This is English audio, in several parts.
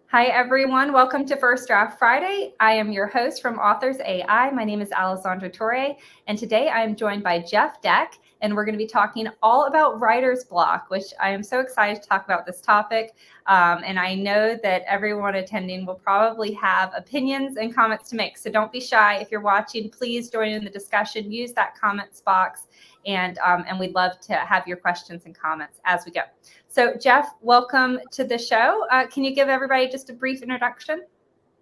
Hi, everyone. Welcome to First Draft Friday. I am your host from Authors AI. My name is Alessandra Torre, and today I am joined by Jeff Deck, and we're going to be talking all about writer's block, which I am so excited to talk about this topic. And I know that everyone attending will probably have opinions and comments to make, so don't be shy. If you're watching, please join in the discussion. Use that comments box, and we'd love to have your questions and comments as we go. So, Jeff, welcome to the show. Can you give everybody just a brief introduction?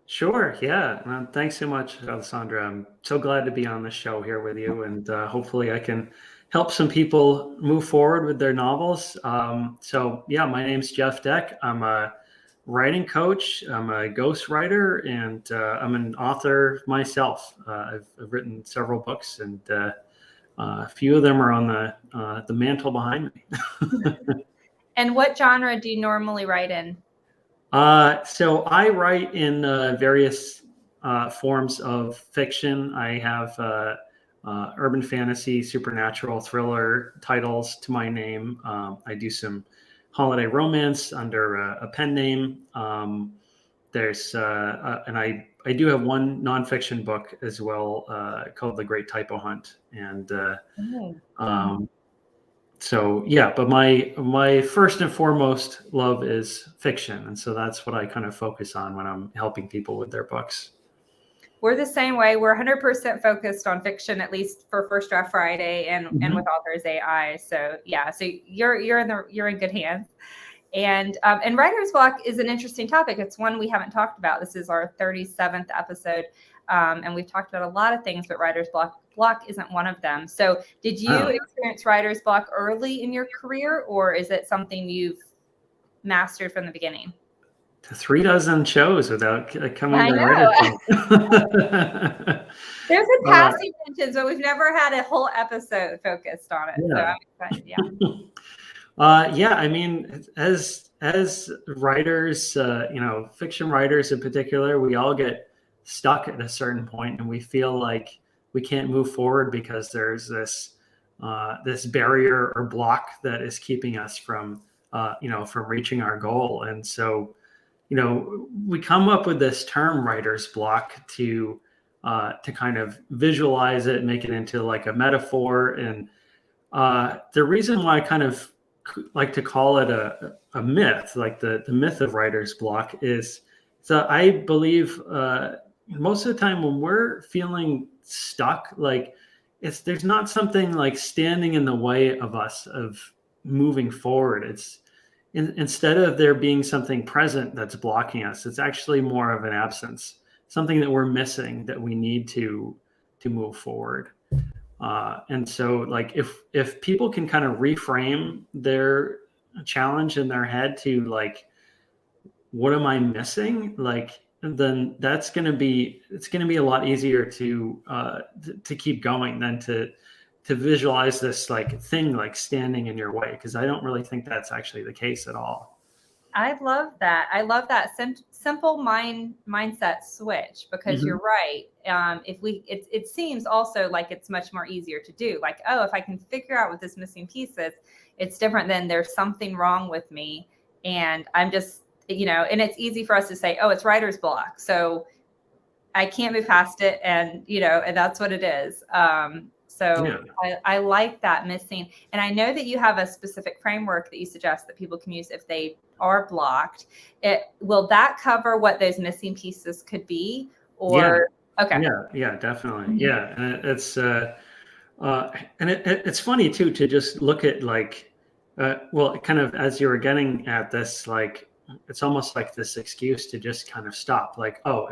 Sure. Yeah. Thanks so much, Alessandra. I'm so glad to be on the show here with you, and hopefully I can help some people move forward with their novels. Yeah, my name's Jeff Deck. I'm a writing coach. I'm a ghostwriter, and I'm an author myself. I've written several books, and a few of them are on the mantle behind me. And what genre do you normally write in? So I write in various forms of fiction. I have urban fantasy, supernatural, thriller titles to my name. I do some holiday romance under a pen name. And I do have one nonfiction book as well called The Great Typo Hunt. And so yeah, but my first and foremost love is fiction, and so that's what I kind of focus on when I'm helping people with their books. We're the same way. We're 100% focused on fiction, at least for First Draft Friday and with Authors AI. So yeah, so you're in good hands. And writer's block is an interesting topic. It's one we haven't talked about. This is our 37th episode, and we've talked about a lot of things, but writer's block isn't one of them. So did you experience writer's block early in your career, or is it something you've mastered from the beginning? 36 shows without coming to writer's. There's a passing mentions, but we've never had a whole episode focused on it. Yeah. So I'm excited. Yeah. I mean, as writers, fiction writers in particular, we all get stuck at a certain point, and we feel like we can't move forward because there's this barrier or block that is keeping us from reaching our goal. And so, we come up with this term writer's block to kind of visualize it, make it into like a metaphor. And the reason why I kind of like to call it a myth, like the myth of writer's block, is so I believe most of the time when we're feeling stuck, like there's not something like standing in the way of us of moving forward. It's instead of there being something present that's blocking us, it's actually more of an absence, something that we're missing that we need to move forward. And so like if people can kind of reframe their challenge in their head to like, what am I missing? Like, then it's going to be a lot easier to keep going than to visualize this like thing like standing in your way, because I don't really think that's actually the case at all. I love that. I love that simple mindset switch, because you're right. It seems also like it's much more easier to do. Like, oh, if I can figure out what this missing piece is, it's different than there's something wrong with me, and I'm just, and it's easy for us to say, oh, it's writer's block, so I can't move past it, and and that's what it is. I like that missing. And I know that you have a specific framework that you suggest that people can use if they are blocked. Will that cover what those missing pieces could be? Or okay. Yeah, definitely. Yeah. And it's funny too, to just look at like, kind of as you were getting at this, like, it's almost like this excuse to just kind of stop, like, oh,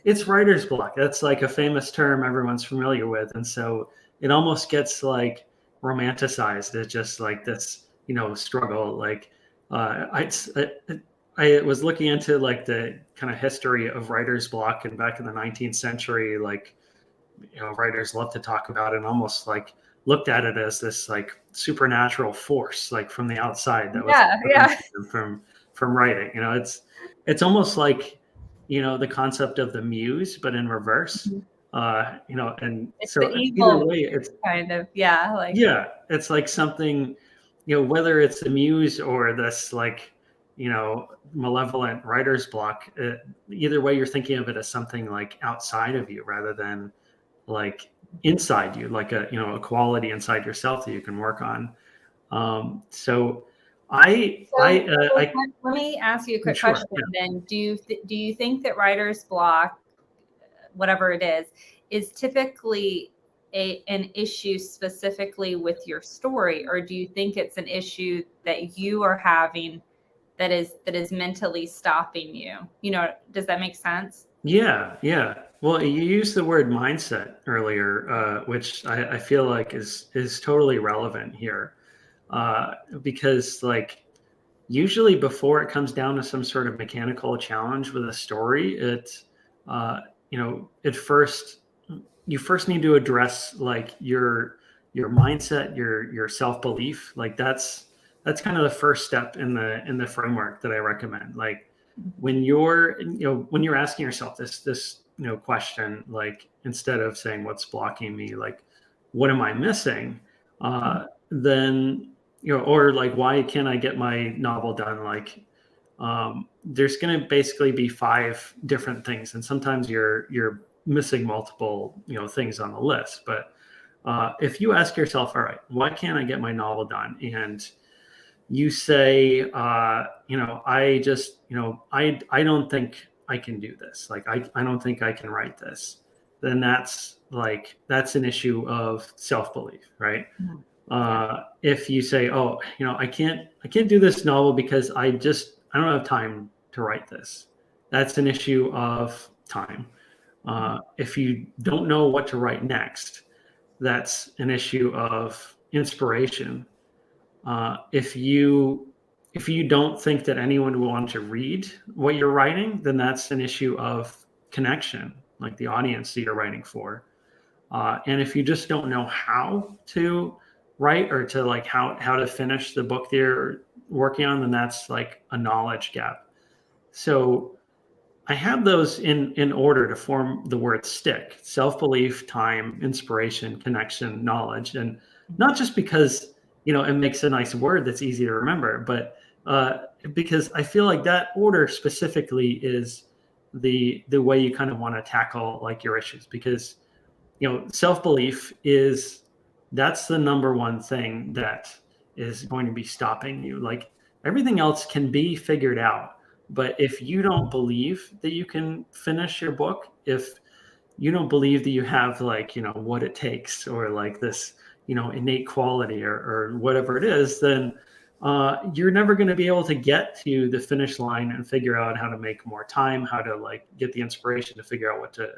it's writer's block. That's like a famous term everyone's familiar with. And so it almost gets like romanticized as just like this, struggle. Like I was looking into like the kind of history of writer's block, and back in the 19th century, like, writers love to talk about it and almost like looked at it as this like supernatural force, like from the outside that was from writing. It's almost like, the concept of the muse, but in reverse. And it's so the evil, either way, it's kind of, it's like something, whether it's the muse or this like malevolent writer's block, either way you're thinking of it as something like outside of you rather than like inside you, like a quality inside yourself that you can work on. So let me ask you a quick sure, question. yeah. Then, do you think that writer's block, whatever it is typically an issue specifically with your story, or do you think it's an issue that you are having that is mentally stopping you? Does that make sense? Yeah, yeah. Well, you used the word mindset earlier, which I feel like is totally relevant here, because like usually before it comes down to some sort of mechanical challenge with a story, uh, at first you first need to address like your mindset, your self belief. Like that's kind of the first step in the framework that I recommend. Like when you're asking yourself this question, like instead of saying what's blocking me, like what am I missing, then or like why can't I get my novel done, like there's going to basically be 5 different things, and sometimes you're missing multiple things on the list. But if you ask yourself, all right, why can't I get my novel done, and you say, I just, I don't think I can do this. Like, I don't think I can write this. Then that's an issue of self-belief, right? If you say, oh, I can't do this novel because I don't have time to write this. That's an issue of time. If you don't know what to write next, that's an issue of inspiration. If you don't think that anyone will want to read what you're writing, then that's an issue of connection, like the audience that you're writing for. And if you just don't know how to write, or to like how to finish the book that you're working on, then that's like a knowledge gap. So I have those in order to form the word stick: self-belief, time, inspiration, connection, knowledge. And not just because it makes a nice word that's easy to remember, but because I feel like that order specifically is the way you kind of want to tackle like your issues. Because self-belief that's the number one thing that is going to be stopping you. Like everything else can be figured out, but if you don't believe that you can finish your book, if you don't believe that you have like what it takes, or like this innate quality, or whatever it is, then you're never going to be able to get to the finish line and figure out how to make more time, how to like get the inspiration to figure out what to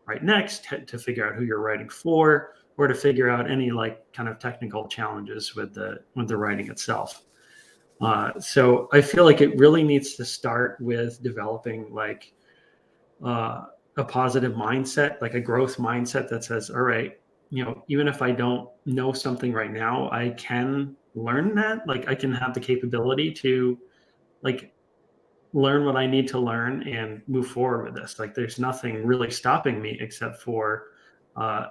write next, to figure out who you're writing for, or to figure out any like kind of technical challenges with the writing itself. So I feel like it really needs to start with developing like a positive mindset, like a growth mindset that says, all right, even if I don't know something right now, I can learn that. Like I can have the capability to like learn what I need to learn and move forward with this. Like there's nothing really stopping me except for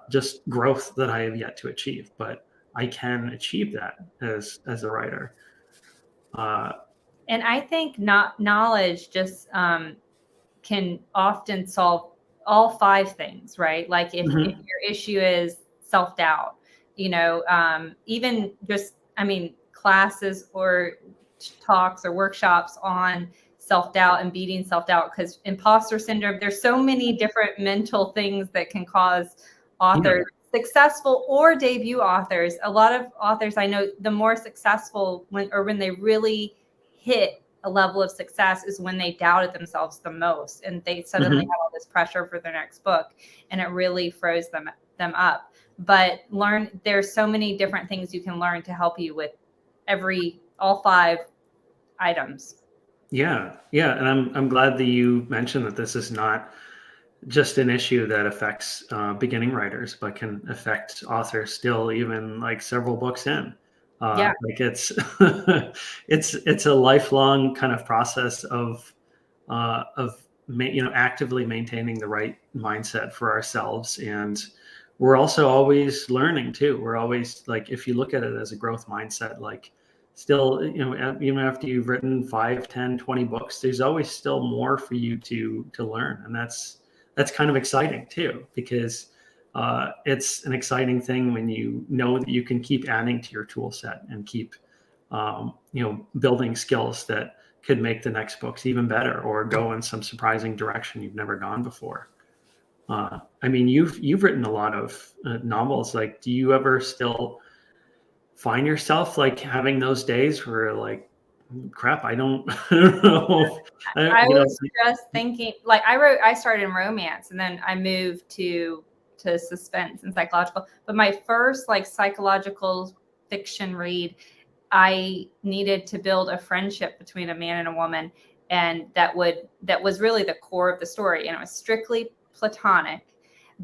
just growth that I have yet to achieve, but I can achieve that as a writer. And I think not knowledge just can often solve all 5 things, right? Like if your issue is self-doubt, even just, classes or talks or workshops on self-doubt and beating self-doubt, because imposter syndrome, there's so many different mental things that can cause authors, successful or debut authors. A lot of authors I know, the more successful when they really hit a level of success is when they doubted themselves the most, and they suddenly have all this pressure for their next book, and it really froze them up. But there's so many different things you can learn to help you with all 5 items. Yeah. And I'm glad that you mentioned that this is not just an issue that affects beginning writers, but can affect authors still, even like several books in. Like it's it's a lifelong kind of process of actively maintaining the right mindset for ourselves. And we're also always learning too. We're always like, if you look at it as a growth mindset, like still, even after you've written 5, 10, 20 books, there's always still more for you to learn. And that's kind of exciting too, because it's an exciting thing when you know that you can keep adding to your tool set and keep, building skills that could make the next books even better or go in some surprising direction you've never gone before. I mean, you've written a lot of novels. Like, do you ever still find yourself like having those days where like, crap, I don't, I don't know. I was just thinking, like, I started in romance and then I moved to suspense and psychological. But my first like psychological fiction read, I needed to build a friendship between a man and a woman, and that was really the core of the story. And it was strictly platonic,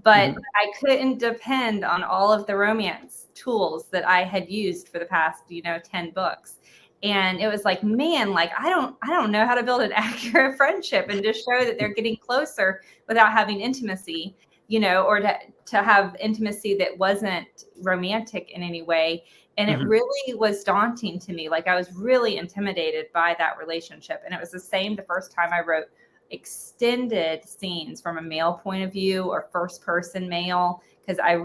but I couldn't depend on all of the romance tools that I had used for the past 10 books. And it was like, man, like I don't know how to build an accurate friendship and just show that they're getting closer without having intimacy, or to have intimacy that wasn't romantic in any way. And it really was daunting to me. Like I was really intimidated by that relationship. And it was the same the first time I wrote extended scenes from a male point of view or first person male, because I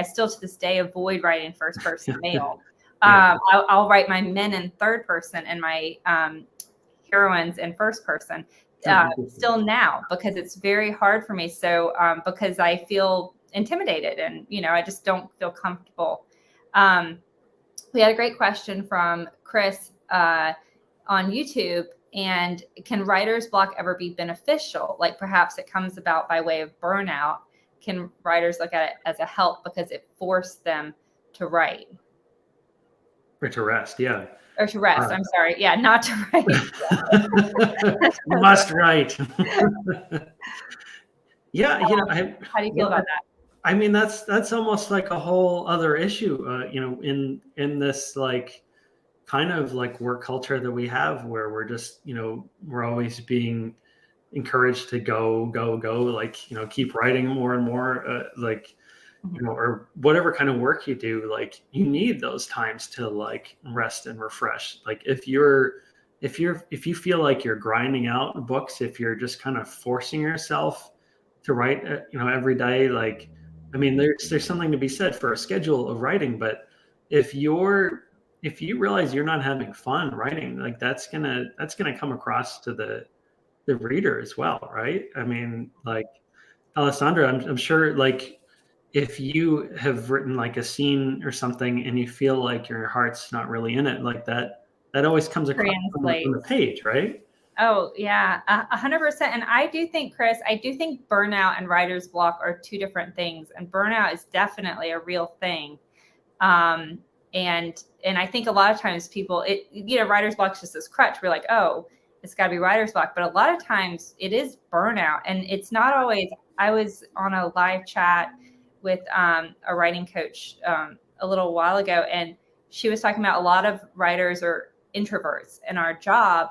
still to this day avoid writing first person male. I'll write my men in third person and my heroines in first person still now, because it's very hard for me. So because I feel intimidated and, I just don't feel comfortable. We had a great question from Chris on YouTube. And can writer's block ever be beneficial? Like perhaps it comes about by way of burnout. Can writers look at it as a help because it forced them to write? Or to rest, yeah. Or to rest, I'm sorry. Yeah, not to write. Must write. Yeah, how do you feel about that? I mean, that's almost like a whole other issue, in this like kind of like work culture that we have, where we're just, we're always being encouraged to go, like, keep writing more and more, like, or whatever kind of work you do, like you need those times to like rest and refresh. Like if you feel like you're grinding out books, if you're just kind of forcing yourself to write, every day, like, I mean, there's something to be said for a schedule of writing, but if you realize you're not having fun writing, like that's gonna come across to the reader as well, right? I mean, like Alessandra, I'm sure, like if you have written like a scene or something and you feel like your heart's not really in it, like that always comes across on the page, right? Oh yeah, 100%. And I do think, Chris, burnout and writer's block are two different things. And burnout is definitely a real thing. And I think a lot of times people, writer's block is just this crutch. We're like, oh, it's got to be writer's block. But a lot of times it is burnout. And it's not always. I was on a live chat with a writing coach a little while ago, and she was talking about a lot of writers are introverts, and our job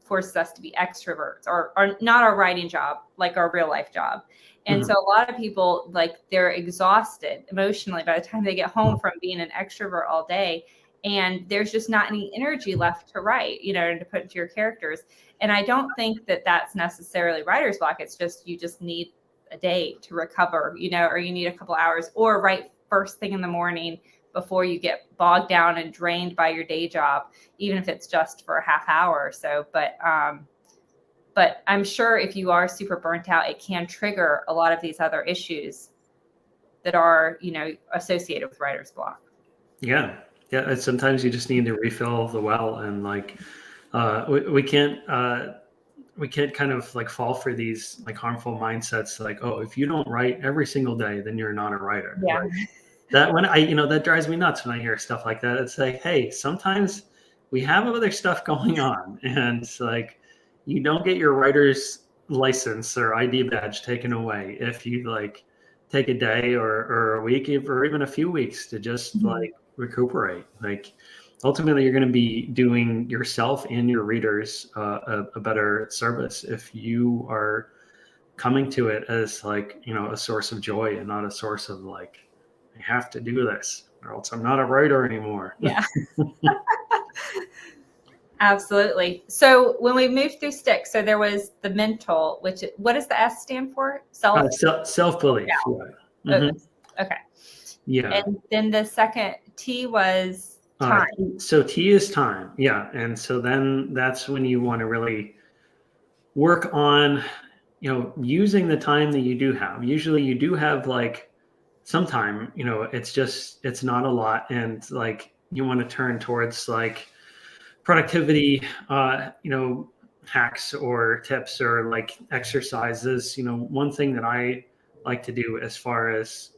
forces us to be extroverts, or not our writing job, like our real life job. And so a lot of people, like, they're exhausted emotionally by the time they get home from being an extrovert all day. And there's just not any energy left to write, to put into your characters. And I don't think that that's necessarily writer's block. It's just, you just need a day to recover, or you need a couple hours, or write first thing in the morning before you get bogged down and drained by your day job, even if it's just for a half hour or so. But I'm sure if you are super burnt out, it can trigger a lot of these other issues that are, associated with writer's block. Yeah. Sometimes you just need to refill the well, and like we can't kind of like fall for these like harmful mindsets, like, oh, if you don't write every single day, then you're not a writer. Yeah. Right? That that drives me nuts when I hear stuff like that. It's like, hey, sometimes we have other stuff going on, and it's like, you don't get your writer's license or ID badge taken away if you like take a day or a week or even a few weeks to just like recuperate. Like ultimately, you're going to be doing yourself and your readers a better service if you are coming to it as like, a source of joy and not a source of like, I have to do this. or else I'm not a writer anymore. Yeah. Absolutely. So when we moved through STICK, so there was the mental, what does the S stand for? Self-belief. Yeah. Oh, Mm-hmm. okay. Yeah. And then the second T was time. So T is time. Yeah. And so then that's when you want to really work on, using the time that you do have. Usually you do have like some time, it's not a lot. And like you want to turn towards like productivity, hacks or tips or like exercises. One thing that I like to do as far as,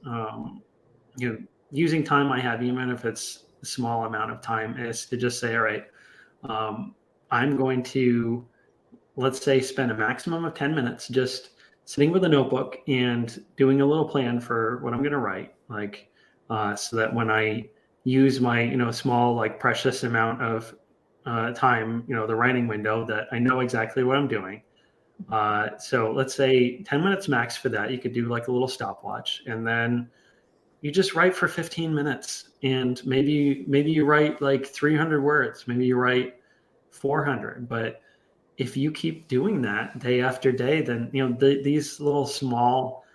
using time I have, even if it's a small amount of time, is to just say, all right, I'm going to, let's say, spend a maximum of 10 minutes just sitting with a notebook and doing a little plan for what I'm going to write, like, so that when I use my, small, like precious amount of time, the writing window, that I know exactly what I'm doing. So let's say 10 minutes max for that. You could do like a little stopwatch, and then you just write for 15 minutes, and maybe you write like 300 words, maybe you write 400. But if you keep doing that day after day, then these little small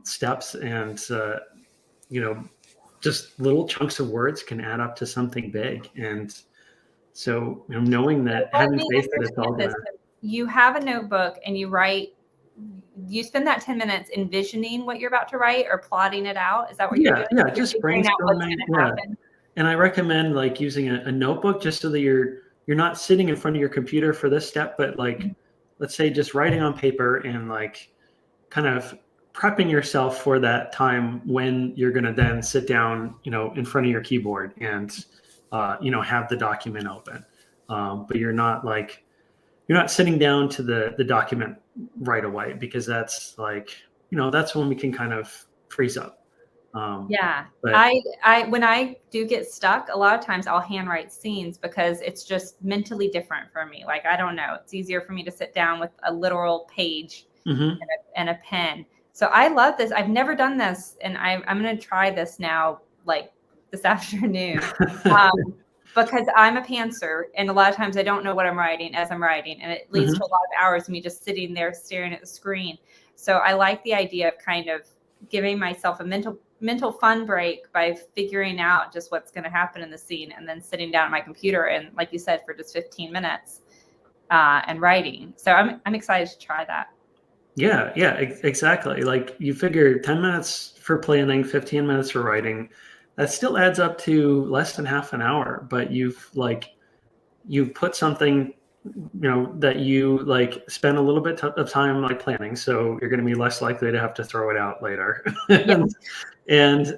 steps and just little chunks of words can add up to something big. And so knowing that, having faith that it's all gonna. You have a notebook and you write. You spend that 10 minutes envisioning what you're about to write or plotting it out. Is that what you're doing? Yeah, just brainstorming. Yeah. And I recommend like using a notebook, just so that you're not sitting in front of your computer for this step, but like, let's say just writing on paper and like kind of prepping yourself for that time when you're going to then sit down, in front of your keyboard and, have the document open. But you're not sitting down to the document right away, because that's like, that's when we can kind of freeze up. Yeah. But when I do get stuck, a lot of times I'll handwrite scenes because it's just mentally different for me. Like, I don't know, it's easier for me to sit down with a literal page and a pen. So I love this. I've never done this, and I'm going to try this now, like this afternoon, because I'm a pantser, and a lot of times I don't know what I'm writing as I'm writing, and it leads to a lot of hours of me just sitting there staring at the screen. So I like the idea of kind of giving myself a mental fun break by figuring out just what's going to happen in the scene, and then sitting down at my computer and, like you said, for just 15 minutes and writing. So I'm excited to try that. Yeah, exactly. Like, you figure 10 minutes for planning, 15 minutes for writing, that still adds up to less than half an hour. But you've put something, that you like spend a little bit of time like planning, so you're going to be less likely to have to throw it out later. and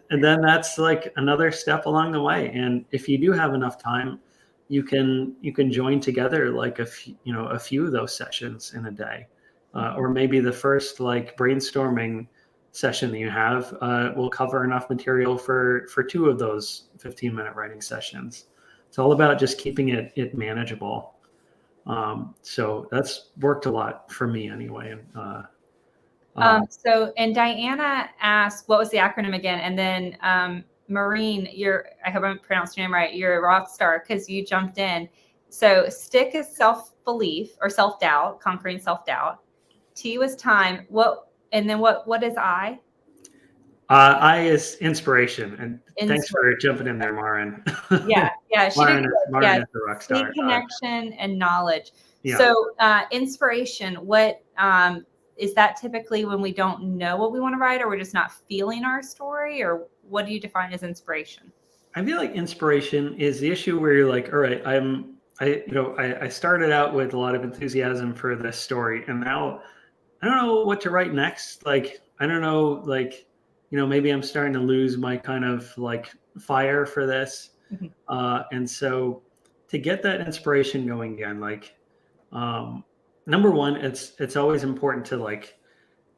then that's like another step along the way. And if you do have enough time, you can join together like a few of those sessions in a day, or maybe the first like brainstorming session that you have will cover enough material for 2 of those 15-minute writing sessions. It's all about just keeping it manageable. So that's worked a lot for me anyway. And Diana asked, what was the acronym again? And then Maureen, I hope I'm pronouncing your name right, you're a rock star because you jumped in. So STICK is self-belief or self-doubt, conquering self-doubt. T was time. And then what is I? I is inspiration. And thanks for jumping in there, Marin. Yeah. She Marin did is a rock star. Connection and knowledge. Yeah. So inspiration, what is that typically when we don't know what we want to write, or we're just not feeling our story, or what do you define as inspiration? I feel like inspiration is the issue where you're like, all right, I started out with a lot of enthusiasm for this story, and now I don't know what to write next. Like, I don't know, like, maybe I'm starting to lose my kind of like fire for this. And so to get that inspiration going again, like, number one, it's always important to like,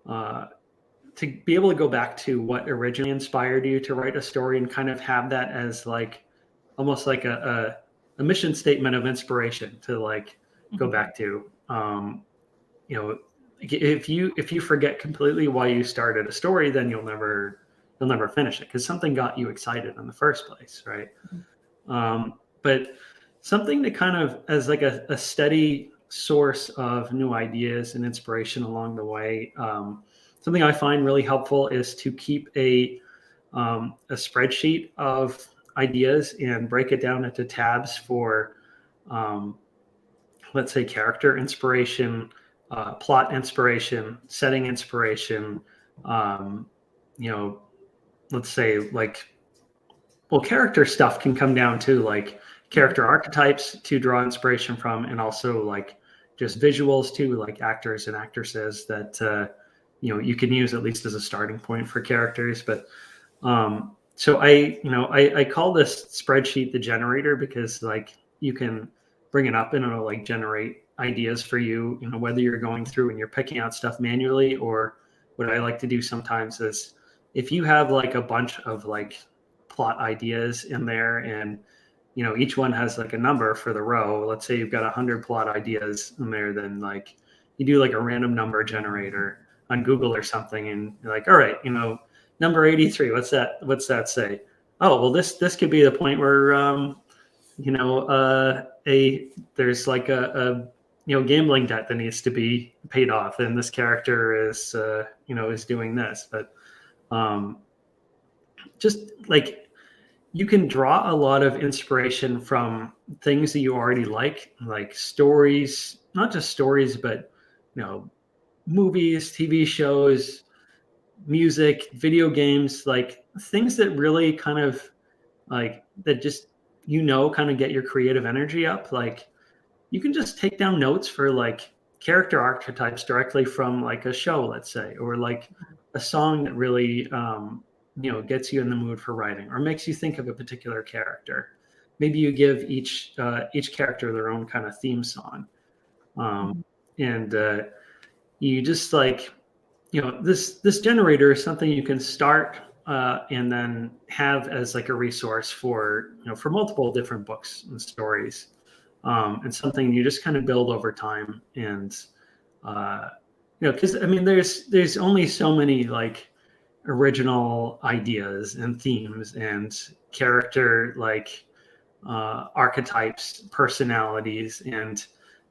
to be able to go back to what originally inspired you to write a story, and kind of have that as like, almost like a mission statement of inspiration to like go back to. If you forget completely why you started a story, then you'll never you'll never finish it because something got you excited in the first place, right? But something to kind of as like a steady source of new ideas and inspiration along the way. Something I find really helpful is to keep a spreadsheet of ideas and break it down into tabs for, let's say, character inspiration, plot inspiration, setting inspiration, let's say like, well, character stuff can come down to like character archetypes to draw inspiration from, and also like just visuals too, like actors and actresses that you can use at least as a starting point for characters. But so I call this spreadsheet the generator because like you can bring it up and it'll like generate ideas for you, whether you're going through and you're picking out stuff manually, or what I like to do sometimes is if you have like a bunch of like plot ideas in there and each one has like a number for the row. Let's say you've got 100 plot ideas in there, then like you do like a random number generator on Google or something, and you're like, all right, number 83, what's that say? Oh, well, this could be the point where there's like a gambling debt that needs to be paid off, and this character is is doing this. But just like you can draw a lot of inspiration from things that you already like stories, not just stories, but movies, TV shows, music, video games, like things that really kind of like that just kind of get your creative energy up. Like you can just take down notes for like character archetypes directly from like a show, let's say, or like a song that really gets you in the mood for writing or makes you think of a particular character. Maybe you give each character their own kind of theme song, and you just like this generator is something you can start and then have as like a resource for for multiple different books and stories, and something you just kind of build over time. And because I mean there's only so many like original ideas and themes and character like archetypes, personalities, and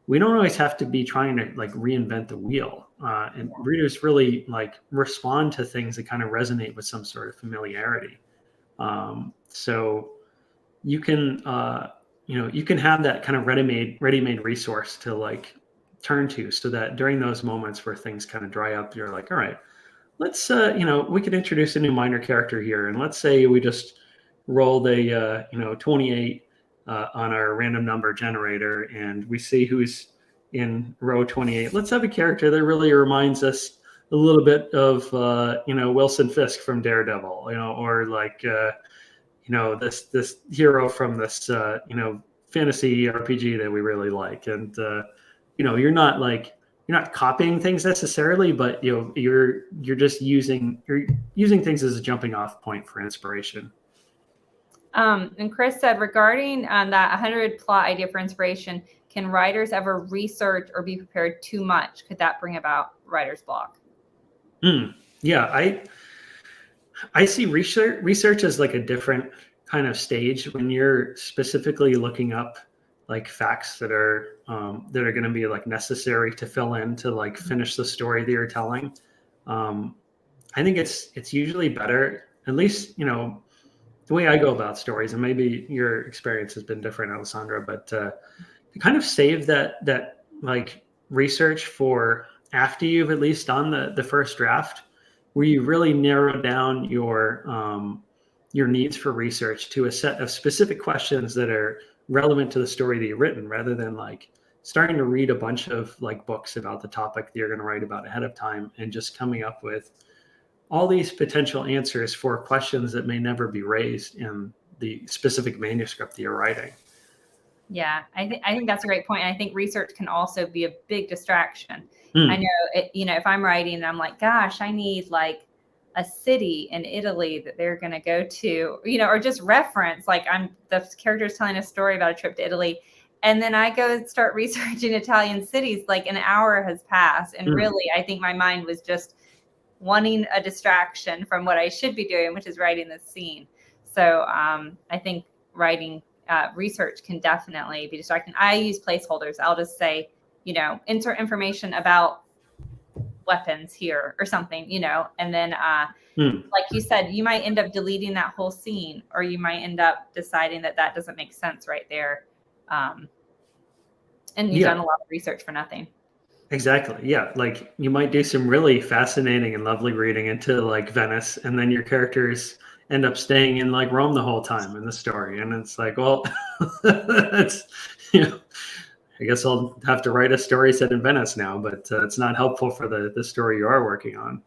we don't always have to be trying to like reinvent the wheel. And readers really like respond to things that kind of resonate with some sort of familiarity. So you can you can have that kind of ready-made resource to like turn to, so that during those moments where things kind of dry up, you're like, all right, let's we could introduce a new minor character here, and let's say we just rolled a 28 on our random number generator, and we see who's in row 28. Let's have a character that really reminds us a little bit of Wilson Fisk from Daredevil, or like this hero from this fantasy RPG that we really like. And you're not copying things necessarily, but you're just using things as a jumping off point for inspiration. And Chris said regarding that 100 plot idea for inspiration, can writers ever research or be prepared too much? Could that bring about writer's block? Yeah, I see research as like a different kind of stage when you're specifically looking up like facts that are going to be like necessary to fill in to like finish the story that you're telling. I think it's usually better, at least the way I go about stories, and maybe your experience has been different, Alessandra, but to kind of save that like research for after you've at least done the first draft, where you really narrow down your needs for research to a set of specific questions that are relevant to the story that you've written, rather than like starting to read a bunch of like books about the topic that you're going to write about ahead of time and just coming up with all these potential answers for questions that may never be raised in the specific manuscript that you're writing. Yeah, I think that's a great point. I think research can also be a big distraction. I know, if I'm writing and I'm like, gosh, I need like a city in Italy that they're going to go to, or just reference, like the character's telling a story about a trip to Italy. And then I go and start researching Italian cities, like an hour has passed. And really, I think my mind was just wanting a distraction from what I should be doing, which is writing this scene. So I think writing research can definitely be distracting. I use placeholders. I'll just say, insert information about weapons here or something, and then like you said, you might end up deleting that whole scene, or you might end up deciding that doesn't make sense right there. And you've done a lot of research for nothing. Exactly. Yeah. Like you might do some really fascinating and lovely reading into like Venice, and then your characters end up staying in like Rome the whole time in the story. And it's like, well, that's, I guess I'll have to write a story set in Venice now, but it's not helpful for the story you are working on.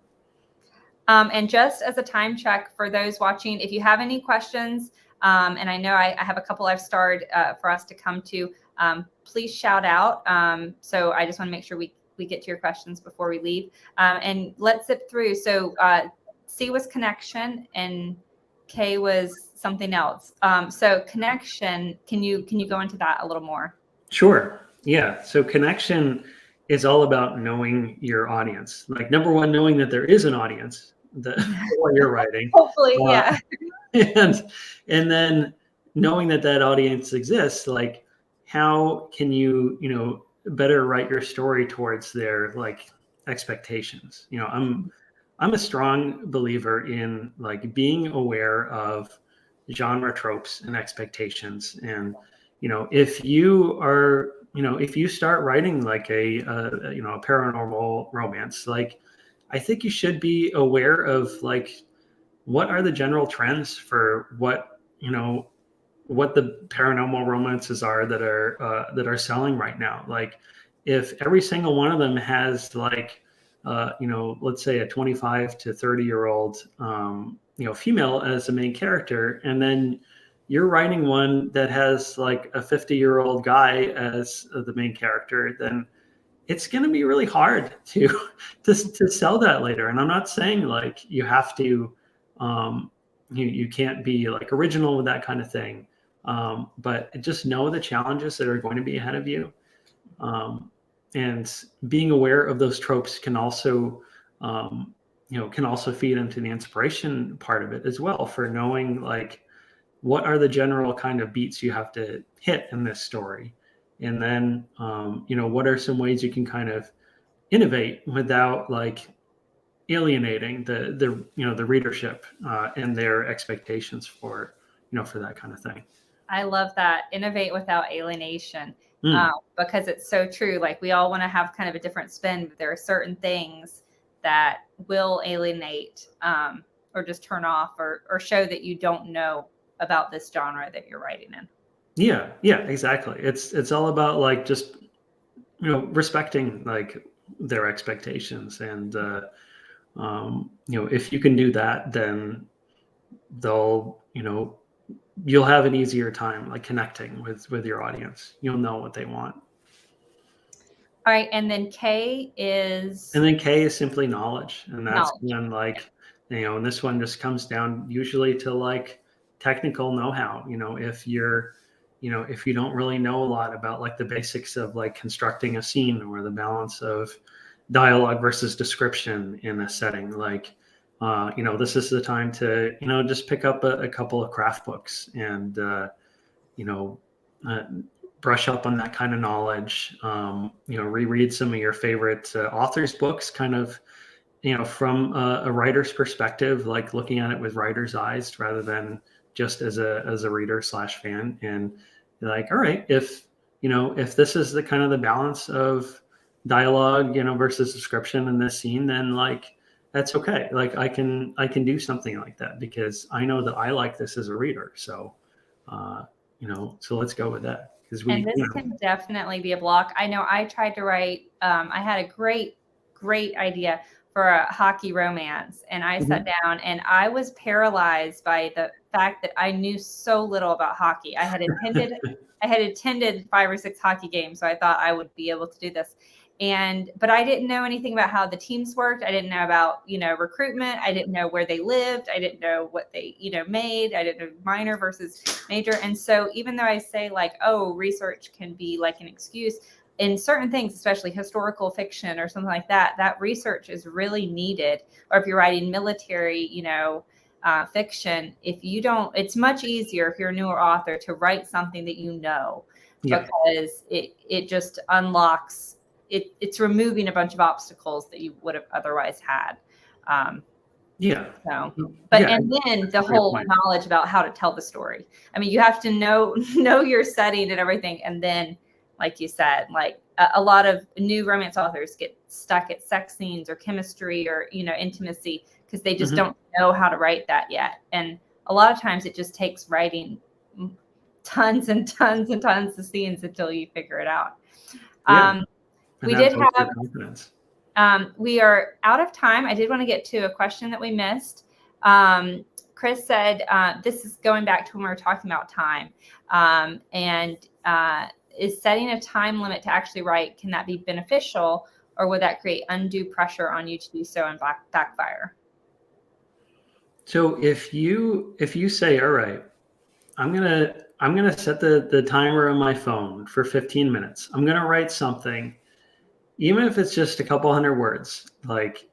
And just as a time check for those watching, if you have any questions, and I know I have a couple I've starred for us to come to, please shout out. So I just want to make sure we get to your questions before we leave. And let's zip through. So C was connection and K was something else. So connection, can you go into that a little more? Sure. Yeah. So connection is all about knowing your audience. Like number one, knowing that there is an audience that what you're writing. Hopefully, yeah. And then knowing that audience exists, like how can you better write your story towards their like expectations? I'm a strong believer in like being aware of genre tropes and expectations. And if you are if you start writing like a paranormal romance, like I think you should be aware of like what are the general trends for what the paranormal romances are that are selling right now. Like if every single one of them has like let's say a 25 to 30-year-old female as the main character, and then you're writing one that has like a 50-year-old guy as the main character, then it's going to be really hard to sell that later. And I'm not saying like you have to you can't be like original with that kind of thing, but just know the challenges that are going to be ahead of you, and being aware of those tropes can also feed into the inspiration part of it as well, for knowing like what are the general kind of beats you have to hit in this story. And then, what are some ways you can kind of innovate without like alienating the readership and their expectations for that kind of thing. I love that. Innovate without alienation, because it's so true. Like we all want to have kind of a different spin, but there are certain things that will alienate or just turn off or show that you don't know about this genre that you're writing in. Yeah, exactly. It's all about like just respecting like their expectations, and if you can do that, then you'll have an easier time like connecting with your audience. You'll know what they want. All right, and then K is simply knowledge, and that's when like and this one just comes down usually to like technical know-how. If you don't really know a lot about like the basics of like constructing a scene or the balance of dialogue versus description in a setting, like this is the time to just pick up a couple of craft books and brush up on that kind of knowledge. Reread some of your favorite authors' books, kind of from a writer's perspective, like looking at it with writer's eyes rather than just as a reader / fan. And like, all right, if this is the kind of the balance of dialogue versus description in this scene, then like that's okay. Like I can do something like that because I know that I like this as a reader. So so let's go with that. And this can definitely be a block. I know I tried to write, I had a great idea for a hockey romance, and I sat down and I was paralyzed by the fact that I knew so little about hockey. I had attended 5 or 6 hockey games, so I thought I would be able to do this. But I didn't know anything about how the teams worked. I didn't know about, recruitment. I didn't know where they lived. I didn't know what they, made. I didn't know minor versus major. And so even though I say like, oh, research can be like an excuse, in certain things, especially historical fiction or something like that, that research is really needed. Or if you're writing military, fiction, if you don't, it's much easier if you're a newer author to write something that because it just unlocks it's removing a bunch of obstacles that you would have otherwise had. And then the whole knowledge about how to tell the story. I mean, you have to know your setting and everything. And then, like you said, like a lot of new romance authors get stuck at sex scenes or chemistry or, intimacy because they just don't know how to write that yet. And a lot of times it just takes writing tons and tons and tons of scenes until you figure it out. We did have confidence. We are out of time. I did want to get to a question that we missed. Chris said, this is going back to when we were talking about time. Is setting a time limit to actually write, can that be beneficial, or would that create undue pressure on you to do so and backfire? So if you say, all right, I'm gonna set the timer on my phone for 15 minutes. I'm gonna write something, even if it's just a couple hundred words, like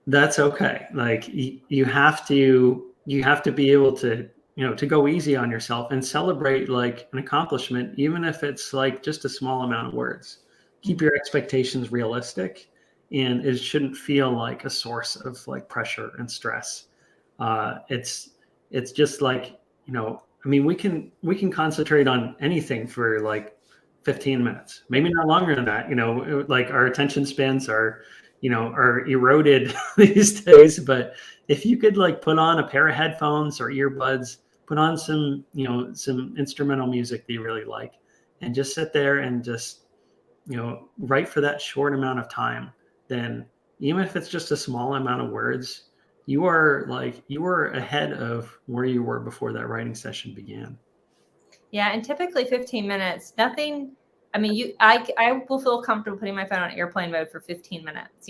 that's okay. Like you have to be able to, to go easy on yourself and celebrate like an accomplishment, even if it's like just a small amount of words. Keep your expectations realistic, and it shouldn't feel like a source of like pressure and stress. It's just like, I mean, we can concentrate on anything for like 15 minutes, maybe not longer than that. Like our attention spans are eroded these days. But if you could like put on a pair of headphones or earbuds, put on some instrumental music that you really like, and just sit there and just, write for that short amount of time, then even if it's just a small amount of words, you are ahead of where you were before that writing session began. Yeah. And typically 15 minutes, nothing. I mean, I will feel comfortable putting my phone on airplane mode for 15 minutes,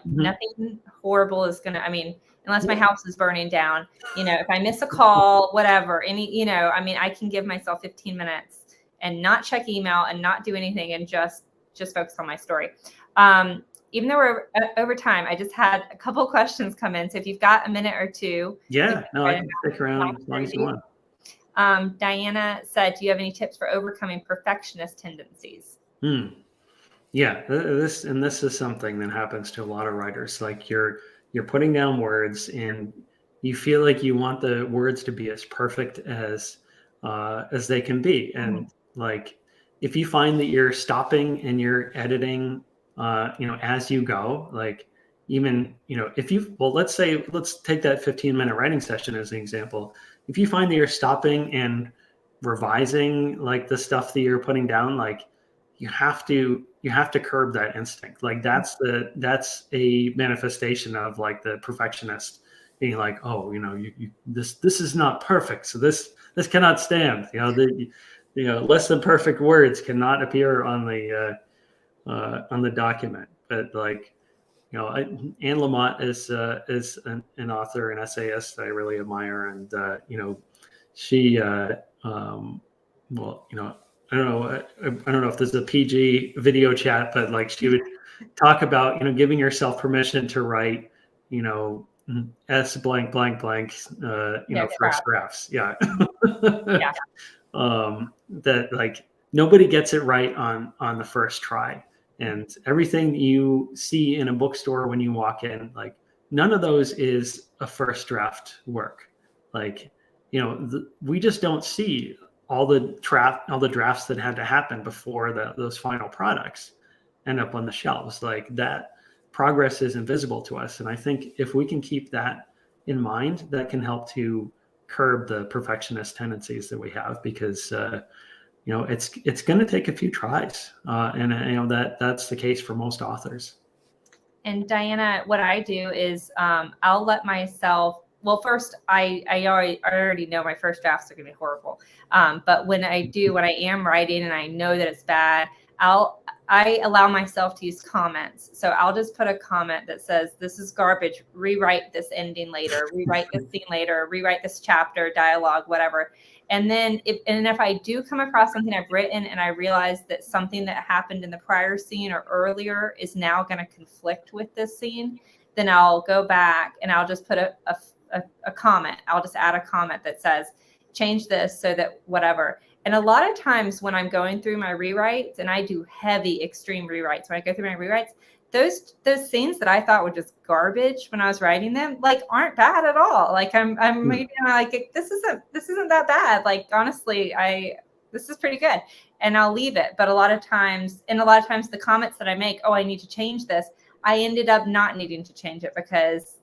nothing horrible is going to, unless my house is burning down, if I miss a call, whatever, I can give myself 15 minutes and not check email and not do anything and just focus on my story. Even though we're over time, I just had a couple questions come in. So if you've got a minute or two. Yeah, no, I can stick around as long as you want. Diana said, do you have any tips for overcoming perfectionist tendencies? Yeah, this is something that happens to a lot of writers. Like you're putting down words and you feel like you want the words to be as perfect as they can be. And like, if you find that you're stopping and you're editing, as you go, like even, let's take that 15-minute writing session as an example. If you find that you're stopping and revising like the stuff that you're putting down, like you have to curb that instinct. Like that's a manifestation of like the perfectionist being like, oh, this is not perfect, so this cannot stand. Less than perfect words cannot appear on the document. But like, Anne Lamott is an author and essayist that I really admire, and she I don't know if this is a PG video chat, but like she would talk about giving yourself permission to write S blank blank blank first drafts. Yeah. Yeah. That like nobody gets it right on the first try. And everything you see in a bookstore when you walk in, like none of those is a first draft work. Like, we just don't see all the drafts that had to happen before those final products end up on the shelves. Like that progress is invisible to us. And I think if we can keep that in mind, that can help to curb the perfectionist tendencies that we have, because it's going to take a few tries, and that's the case for most authors. And Diana, what I do is I'll let myself. Well, first, I already know my first drafts are going to be horrible. But when I am writing and I know that it's bad, I allow myself to use comments. So I'll just put a comment that says, this is garbage. Rewrite this ending later. Rewrite this scene later. Rewrite this chapter, dialogue, whatever. And then if I do come across something I've written and I realize that something that happened in the prior scene or earlier is now going to conflict with this scene, then I'll go back and I'll just put a comment. I'll just add a comment that says, change this so that whatever. And a lot of times when I'm going through my rewrites, and I do heavy, extreme rewrites, when I go through my rewrites, those scenes that I thought were just garbage when I was writing them, like, aren't bad at all. Like I'm reading, like, this isn't that bad. Like, honestly, this is pretty good, and I'll leave it. But a lot of times the comments that I make, oh, I need to change this, I ended up not needing to change it because,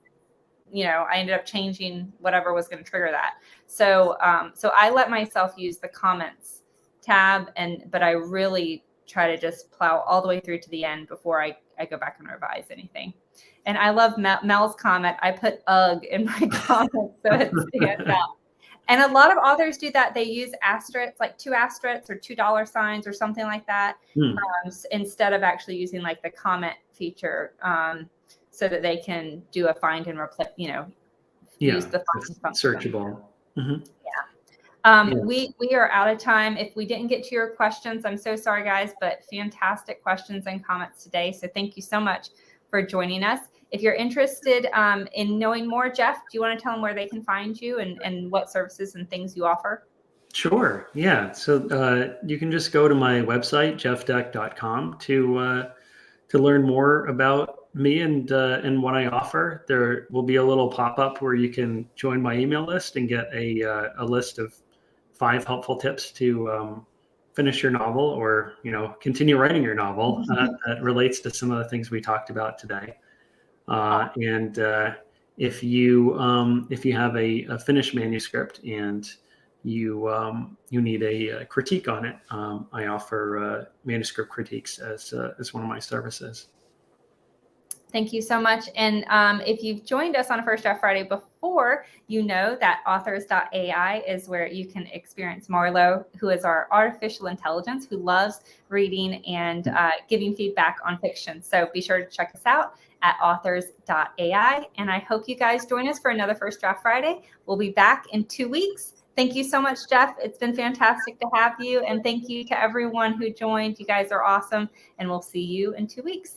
I ended up changing whatever was going to trigger that. So I let myself use the comments tab, but I really try to just plow all the way through to the end before I go back and revise anything. And I love Mel's comment. I put "ugh" in my comment so it stands out. And a lot of authors do that. They use asterisks, like 2 asterisks or $2 signs or something like that, instead of actually using like the comment feature, so that they can do a find and replace, use the find function. Searchable. Mm-hmm. We are out of time. If we didn't get to your questions, I'm so sorry, guys, but fantastic questions and comments today. So thank you so much for joining us. If you're interested in knowing more, Jeff, do you want to tell them where they can find you and what services and things you offer? Sure. Yeah. So you can just go to my website, jeffdeck.com, to learn more about me and what I offer. There will be a little pop-up where you can join my email list and get a list of 5 helpful tips to finish your novel, or continue writing your novel that relates to some of the things we talked about today. And if you have a finished manuscript and you need a critique on it, I offer manuscript critiques as one of my services. Thank you so much. And if you've joined us on a First Draft Friday before, you know that authors.ai is where you can experience Marlo, who is our artificial intelligence, who loves reading and giving feedback on fiction. So be sure to check us out at authors.ai. And I hope you guys join us for another First Draft Friday. We'll be back in 2 weeks. Thank you so much, Jeff. It's been fantastic to have you. And thank you to everyone who joined. You guys are awesome. And we'll see you in 2 weeks.